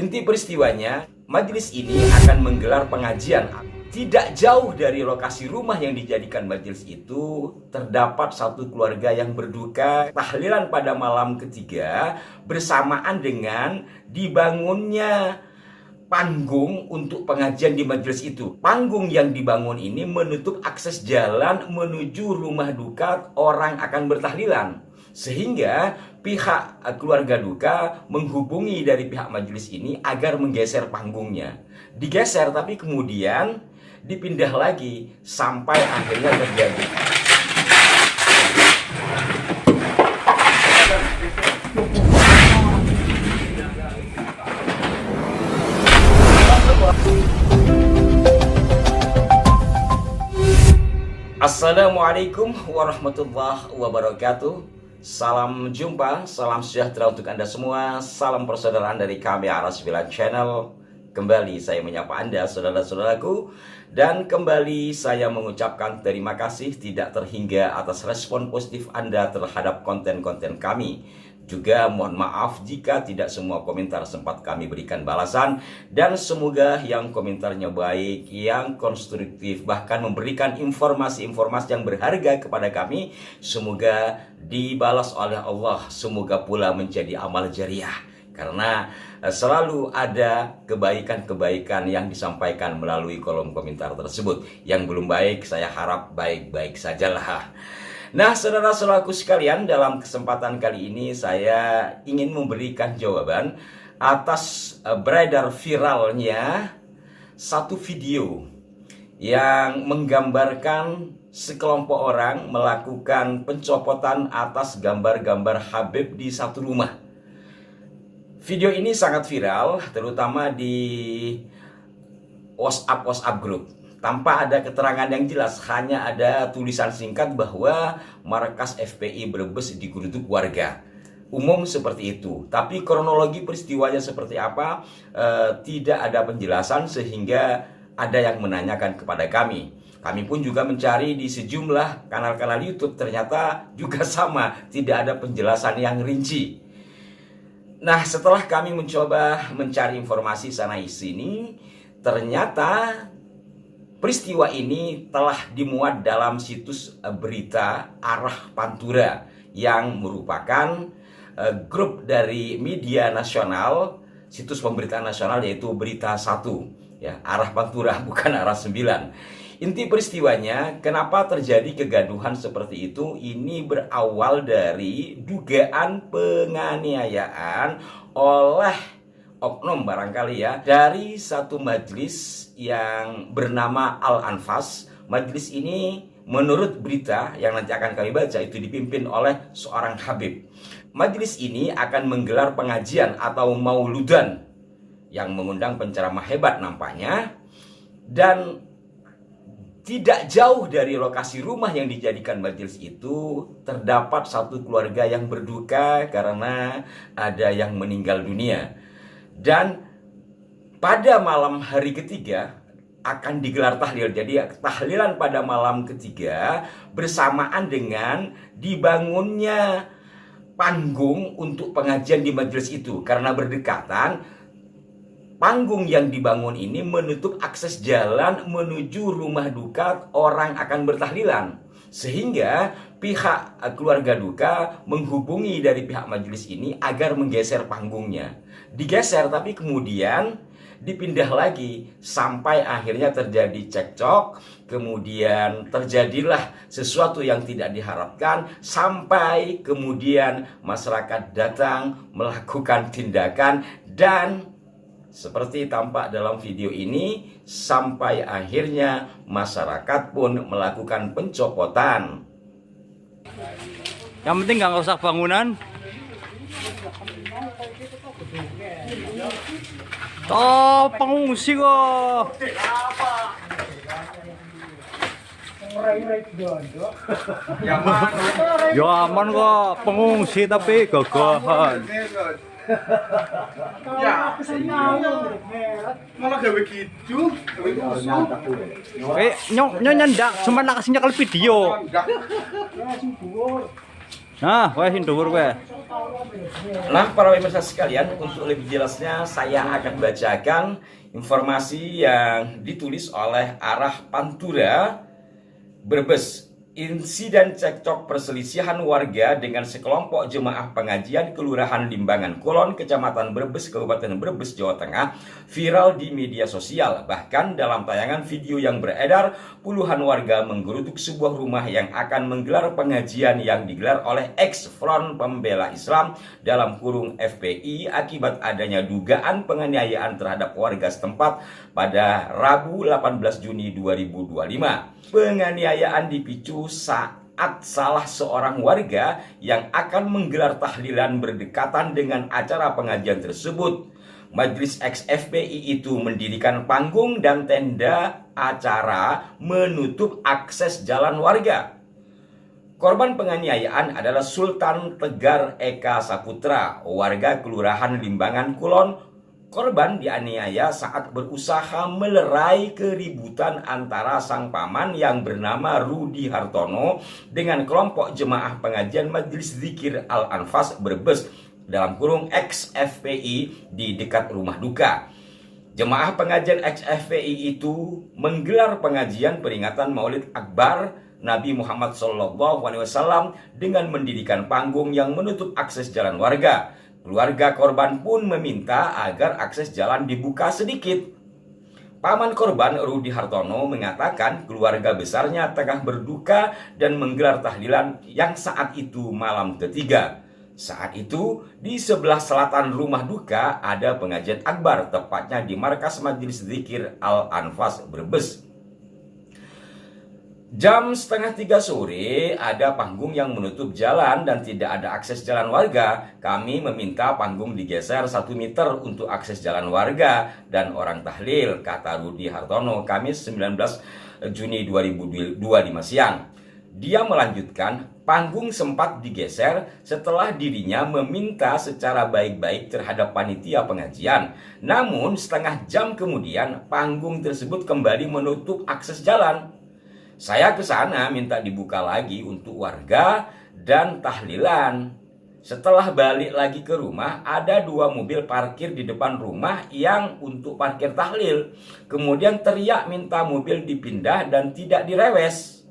Inti peristiwanya, majelis ini akan menggelar pengajian. Tidak jauh dari lokasi rumah yang dijadikan majelis itu, terdapat satu keluarga yang berduka. Tahlilan pada malam ketiga bersamaan dengan dibangunnya panggung untuk pengajian di majelis itu. Panggung yang dibangun ini menutup akses jalan menuju rumah duka orang akan bertahlilan. Sehingga pihak keluarga duka menghubungi dari pihak majelis ini agar menggeser panggungnya. Digeser tapi kemudian dipindah lagi sampai akhirnya terjadi. Assalamualaikum warahmatullahi wabarakatuh. Salam jumpa, salam sejahtera untuk Anda semua. Salam persaudaraan dari kami Aras Villa Channel. Kembali saya menyapa Anda saudara-saudaraku, dan kembali saya mengucapkan terima kasih tidak terhingga atas respon positif Anda terhadap konten-konten kami. Juga mohon maaf jika tidak semua komentar sempat kami berikan balasan, dan semoga yang komentarnya baik, yang konstruktif, bahkan memberikan informasi-informasi yang berharga kepada kami, semoga dibalas oleh Allah, semoga pula menjadi amal jariah. Karena selalu ada kebaikan-kebaikan yang disampaikan melalui kolom komentar tersebut. Yang belum baik, saya harap baik-baik sajalah. Nah, saudara-saudaraku sekalian, dalam kesempatan kali ini saya ingin memberikan jawaban atas beredar viralnya satu video yang menggambarkan sekelompok orang melakukan pencopotan atas gambar-gambar Habib di satu rumah. Video ini sangat viral, terutama di WhatsApp group. Tanpa ada keterangan yang jelas, hanya ada tulisan singkat bahwa markas FPI Brebes digeruduk warga. Umum seperti itu. Tapi kronologi peristiwanya seperti apa, tidak ada penjelasan, sehingga ada yang menanyakan kepada kami. Kami pun juga mencari di sejumlah kanal-kanal YouTube, ternyata juga sama, tidak ada penjelasan yang rinci. Nah, setelah kami mencoba mencari informasi sana sini, ternyata peristiwa ini telah dimuat dalam situs berita Arah Pantura yang merupakan grup dari media nasional, situs pemberitaan nasional, yaitu Berita 1, ya, Arah Pantura, bukan Arah 9. Inti peristiwanya, kenapa terjadi kegaduhan seperti itu? Ini berawal dari dugaan penganiayaan oleh oknum barangkali ya, dari satu majelis yang bernama Al-Anfas. Majelis ini menurut berita yang nanti akan kami baca itu dipimpin oleh seorang Habib. Majelis ini akan menggelar pengajian atau mauludan yang mengundang penceramah hebat nampaknya, dan tidak jauh dari lokasi rumah yang dijadikan majelis itu terdapat satu keluarga yang berduka karena ada yang meninggal dunia. Dan pada malam hari ketiga akan digelar tahlil. Jadi tahlilan pada malam ketiga bersamaan dengan dibangunnya panggung untuk pengajian di majelis itu. Karena berdekatan, panggung yang dibangun ini menutup akses jalan menuju rumah duka orang akan bertahlilan. Sehingga pihak keluarga duka menghubungi dari pihak majelis ini agar menggeser panggungnya. Digeser tapi kemudian dipindah lagi sampai akhirnya terjadi cekcok. Kemudian terjadilah sesuatu yang tidak diharapkan, sampai kemudian masyarakat datang melakukan tindakan, dan seperti tampak dalam video ini, sampai akhirnya masyarakat pun melakukan pencopotan. Yang penting nggak rusak bangunan. Oh, pengungsi kok. Ya aman kok, pengungsi tapi gagahan. Ya, malah gawe gitu, gawe musuh. Nyendak, cuma nak kasih nyakal video. Nah, wah sing dhuwur kowe. Nah, para pemirsa sekalian, untuk lebih jelasnya saya akan bacakan informasi yang ditulis oleh Arah Pantura, Brebes. Insiden cekcok perselisihan warga dengan sekelompok jemaah pengajian Kelurahan Limbangan Kulon, Kecamatan Brebes, Kabupaten Brebes, Jawa Tengah, viral di media sosial. Bahkan dalam tayangan video yang beredar, puluhan warga menggeruduk sebuah rumah yang akan menggelar pengajian yang digelar oleh ex-Front Pembela Islam dalam kurung FPI akibat adanya dugaan penganiayaan terhadap warga setempat pada Rabu 18 Juni 2025. Penganiayaan dipicu saat salah seorang warga yang akan menggelar tahlilan berdekatan dengan acara pengajian tersebut. Majelis ex-FPI itu mendirikan panggung dan tenda acara menutup akses jalan warga. Korban penganiayaan adalah Sultan Tegar Eka Saputra, warga Kelurahan Limbangan Kulon. Korban dianiaya saat berusaha melerai keributan antara sang paman yang bernama Rudi Hartono dengan kelompok jemaah pengajian Majelis Zikir Al-Anfas Brebes dalam kurung ex-FPI di dekat rumah duka. Jemaah pengajian ex-FPI itu menggelar pengajian peringatan Maulid Akbar Nabi Muhammad SAW dengan mendirikan panggung yang menutup akses jalan warga. Keluarga korban pun meminta agar akses jalan dibuka sedikit. Paman korban Rudi Hartono mengatakan keluarga besarnya tengah berduka dan menggelar tahlilan yang saat itu malam ketiga. Saat itu di sebelah selatan rumah duka ada pengajian akbar, tepatnya di markas Majelis Zikir Al-Anfas Brebes. Jam 2:30 sore ada panggung yang menutup jalan dan tidak ada akses jalan warga. Kami meminta panggung digeser 1 meter untuk akses jalan warga dan orang tahlil, kata Rudi Hartono, Kamis 19 Juni 2025 siang. Dia melanjutkan, panggung sempat digeser setelah dirinya meminta secara baik-baik terhadap panitia pengajian. Namun setengah jam kemudian panggung tersebut kembali menutup akses jalan. Saya ke sana minta dibuka lagi untuk warga dan tahlilan. Setelah balik lagi ke rumah, ada 2 mobil parkir di depan rumah yang untuk parkir tahlil. Kemudian teriak minta mobil dipindah dan tidak direwes.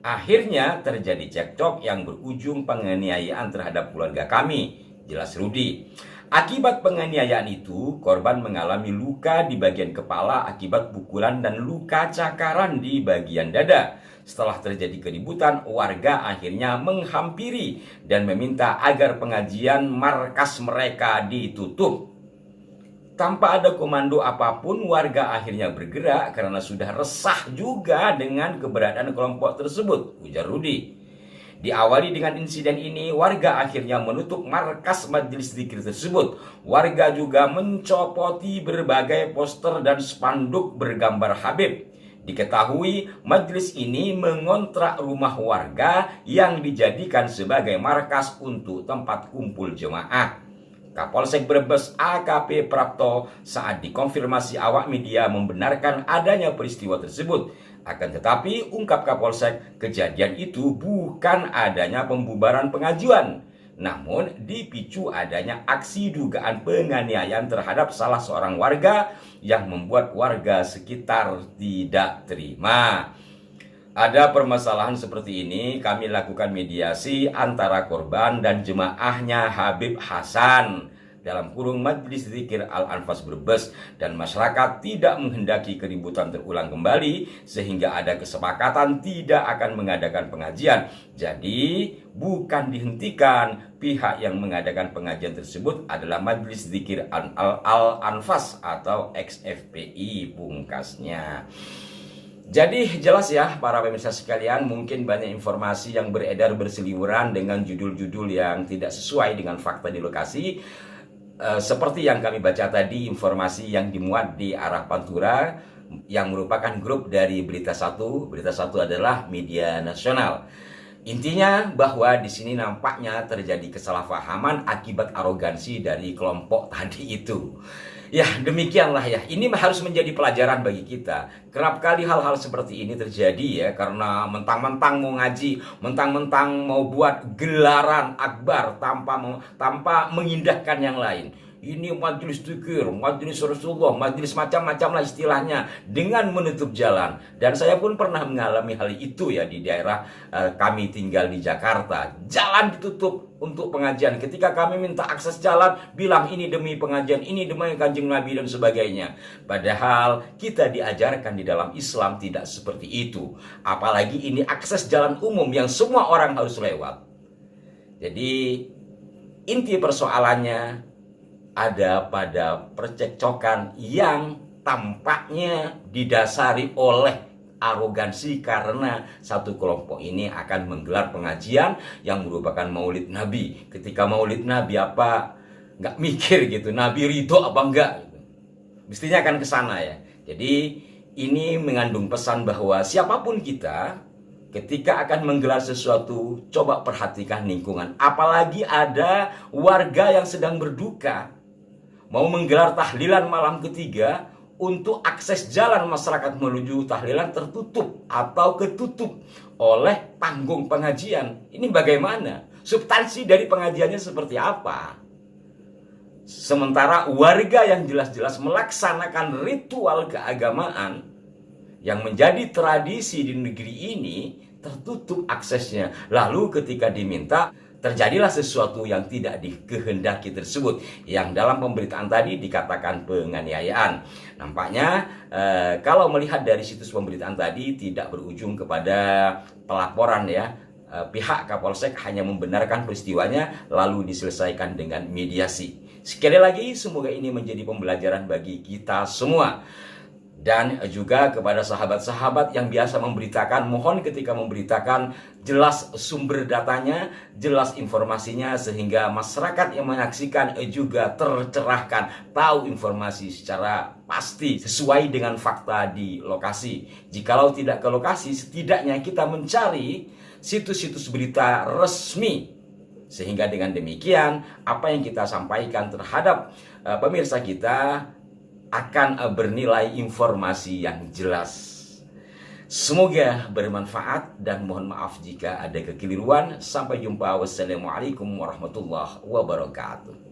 Akhirnya terjadi cekcok yang berujung penganiayaan terhadap keluarga kami, jelas Rudi. Akibat penganiayaan itu, korban mengalami luka di bagian kepala akibat pukulan dan luka cakaran di bagian dada. Setelah terjadi keributan, warga akhirnya menghampiri dan meminta agar pengajian markas mereka ditutup. Tanpa ada komando apapun, warga akhirnya bergerak karena sudah resah juga dengan keberadaan kelompok tersebut, ujar Rudi. Diawali dengan insiden ini, warga akhirnya menutup markas majelis zikir tersebut. Warga juga mencopoti berbagai poster dan spanduk bergambar Habib. Diketahui majelis ini mengontrak rumah warga yang dijadikan sebagai markas untuk tempat kumpul jemaah. Kapolsek Brebes AKP Prapto saat dikonfirmasi awak media membenarkan adanya peristiwa tersebut. Akan tetapi, ungkap Kapolsek, kejadian itu bukan adanya pembubaran pengajian, namun dipicu adanya aksi dugaan penganiayaan terhadap salah seorang warga yang membuat warga sekitar tidak terima. Ada permasalahan seperti ini, kami lakukan mediasi antara korban dan jemaahnya Habib Hasan dalam kurung Majelis Zikir Al-Anfas Brebes, dan masyarakat tidak menghendaki keributan terulang kembali sehingga ada kesepakatan tidak akan mengadakan pengajian. Jadi bukan dihentikan, pihak yang mengadakan pengajian tersebut adalah Majelis Zikir Al-Anfas atau ex-FPI pungkasnya. Jadi jelas ya para pemirsa sekalian, mungkin banyak informasi yang beredar berseliweran dengan judul-judul yang tidak sesuai dengan fakta di lokasi. Seperti yang kami baca tadi, informasi yang dimuat di Arah Pantura yang merupakan grup dari Berita Satu. Berita Satu adalah media nasional. Intinya bahwa di sini nampaknya terjadi kesalahpahaman akibat arogansi dari kelompok tadi itu. Ya, demikianlah ya. Ini harus menjadi pelajaran bagi kita. Kerap kali hal-hal seperti ini terjadi ya, karena mentang-mentang mau ngaji, mentang-mentang mau buat gelaran akbar tanpa mengindahkan yang lain. Ini majelis dzikir, majelis Rasulullah, majelis macam-macam lah istilahnya, dengan menutup jalan. Dan saya pun pernah mengalami hal itu ya di daerah kami tinggal di Jakarta. Jalan ditutup untuk pengajian. Ketika kami minta akses jalan, bilang ini demi pengajian, ini demi Kanjeng Nabi dan sebagainya. Padahal kita diajarkan di dalam Islam tidak seperti itu. Apalagi ini akses jalan umum yang semua orang harus lewat. Jadi inti persoalannya ada pada percekcokan yang tampaknya didasari oleh arogansi, karena satu kelompok ini akan menggelar pengajian yang merupakan maulid Nabi. Ketika maulid Nabi apa nggak mikir gitu, Nabi ridho apa enggak gitu. Mestinya akan ke sana ya. Jadi ini mengandung pesan bahwa siapapun kita, ketika akan menggelar sesuatu, coba perhatikan lingkungan. Apalagi ada warga yang sedang berduka, mau menggelar tahlilan malam ketiga, untuk akses jalan masyarakat menuju tahlilan tertutup atau ketutup oleh panggung pengajian. Ini bagaimana? Substansi dari pengajiannya seperti apa? Sementara warga yang jelas-jelas melaksanakan ritual keagamaan yang menjadi tradisi di negeri ini tertutup aksesnya. Lalu ketika diminta, terjadilah sesuatu yang tidak dikehendaki tersebut, yang dalam pemberitaan tadi dikatakan penganiayaan. Nampaknya kalau melihat dari situs pemberitaan tadi tidak berujung kepada pelaporan ya. Pihak Kapolsek hanya membenarkan peristiwanya lalu diselesaikan dengan mediasi. Sekali lagi, semoga ini menjadi pembelajaran bagi kita semua. Dan juga kepada sahabat-sahabat yang biasa memberitakan, mohon ketika memberitakan jelas sumber datanya, jelas informasinya, sehingga masyarakat yang menyaksikan juga tercerahkan, tahu informasi secara pasti sesuai dengan fakta di lokasi. Jikalau tidak ke lokasi, setidaknya kita mencari situs-situs berita resmi, sehingga dengan demikian apa yang kita sampaikan terhadap pemirsa kita akan bernilai informasi yang jelas. Semoga bermanfaat dan mohon maaf jika ada kekeliruan. Sampai jumpa. Wassalamualaikum warahmatullahi wabarakatuh.